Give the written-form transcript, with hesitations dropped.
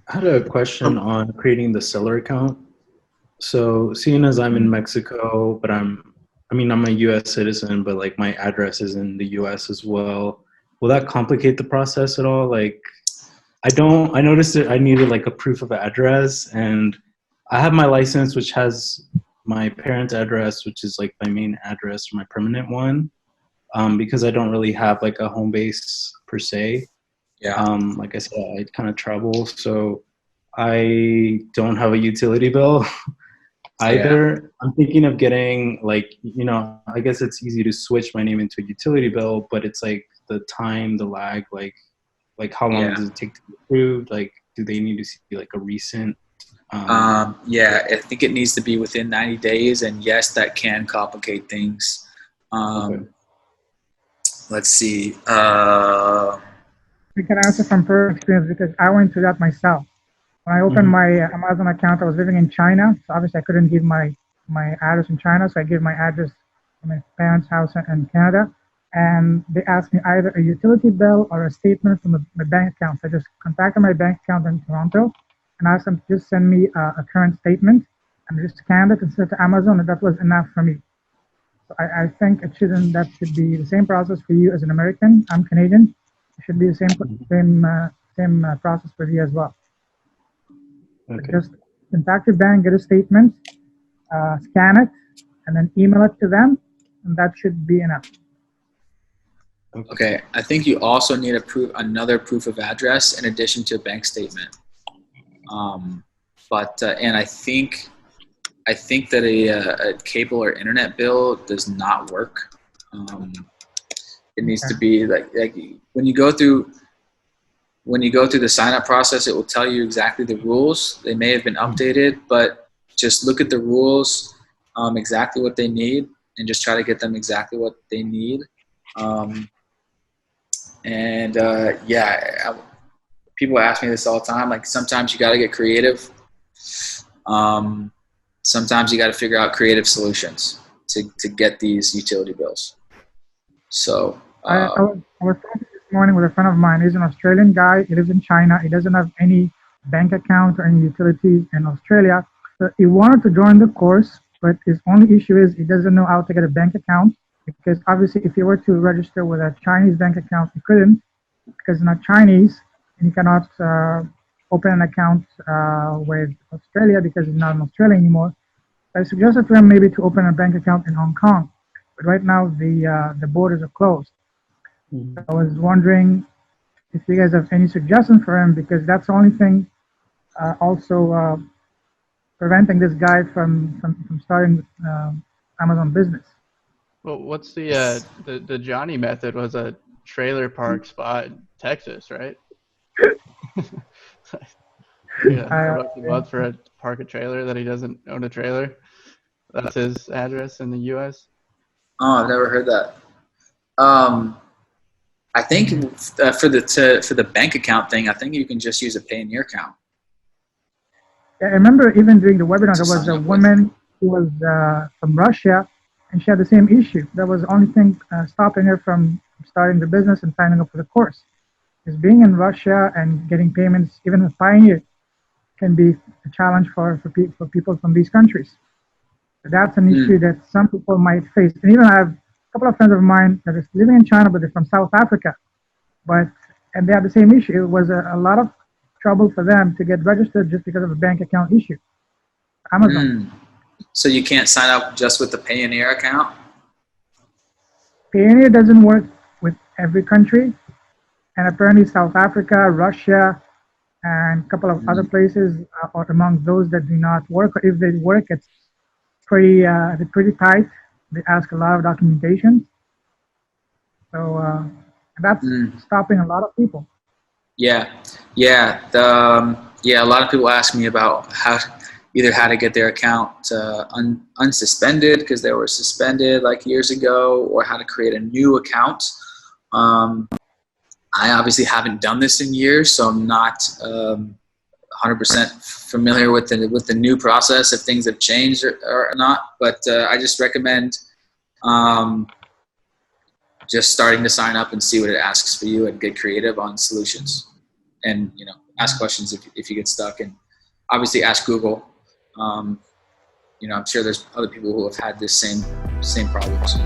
I had a question on creating the seller account. So, seeing as I'm in Mexico, but I'm a US citizen, but like my address is in the US as well. Will that complicate the process at all? Like, I noticed that I needed like a proof of address, and I have my license, which has my parents' address, which is like my main address, my permanent one, because I don't really have like a home base per se. Yeah. Like I said, I kind of travel, so I don't have a utility bill Yeah. either. I'm thinking of getting like, I guess it's easy to switch my name into a utility bill, but it's like the time, the lag, like how long Yeah. does it take to be approved? Like, do they need to see like a recent? Yeah, I think it needs to be within 90 days, and yes, that can complicate things. Okay. Um, let's see. I can answer from personal experience because I went through that myself. When I opened Hmm. my Amazon account, I was living in China, so obviously I couldn't give my address in China, so I gave my address to my parents' house in Canada, and they asked me either a utility bill or a statement from my bank account. So I just contacted my bank account in Toronto and asked them to just send me a current statement, and I just scanned it and sent it to Amazon, and that was enough for me. So I think that should be the same process for you as an American. I'm Canadian. It should be the same process for you as well. Okay. Just contact your bank, get a statement, scan it, and then email it to them, and that should be enough. Okay, I think you also need another proof of address in addition to a bank statement. And I think that a cable or internet bill does not work. It needs to be like when you go through the sign up process, it will tell you exactly the rules. They may have been updated, but just look at the rules, exactly what they need, and just try to get them exactly what they need. People ask me this all the time. Like sometimes you got to get creative. Sometimes you got to figure out creative solutions to get these utility bills. So I was talking this morning with a friend of mine. He's an Australian guy. He lives in China. He doesn't have any bank account or any utilities in Australia. So he wanted to join the course, but his only issue is he doesn't know how to get a bank account because obviously if he were to register with a Chinese bank account, he couldn't because he's not Chinese and he cannot open an account with Australia because he's not in Australia anymore. So I suggested to him maybe to open a bank account in Hong Kong, but right now the borders are closed. I was wondering if you guys have any suggestions for him because that's the only thing also preventing this guy from starting Amazon business. Well, what's the Johnny method was a trailer park spot in Texas, right? Yeah, $1 for a park a trailer that he doesn't own a trailer. That's his address in the U.S. Oh, I've never heard that. I think for the bank account thing, I think you can just use a Payoneer account. Yeah, I remember even during the webinar, there was a woman who was from Russia, and she had the same issue. That was the only thing stopping her from starting the business and signing up for the course. Is being in Russia and getting payments, even with Pioneer, can be a challenge for people from these countries. So that's an issue that some people might face. And even I have a couple of friends of mine that are living in China, but they're from South Africa. And they have the same issue. It was a lot of trouble for them to get registered just because of a bank account issue. Amazon. So you can't sign up just with the Payoneer account? Payoneer doesn't work with every country. And apparently South Africa, Russia, and a couple of other places are among those that do not work. Or if they work, it's they're pretty tight. They ask a lot of documentation. So that's stopping a lot of people. Yeah. A lot of people ask me about how to get their account unsuspended because they were suspended like years ago, or how to create a new account. I obviously haven't done this in years, so I'm not 100% familiar with the new process, if things have changed or not. But I just recommend just starting to sign up and see what it asks for you and get creative on solutions. And ask questions if you get stuck, and obviously ask Google. I'm sure there's other people who have had this same problems.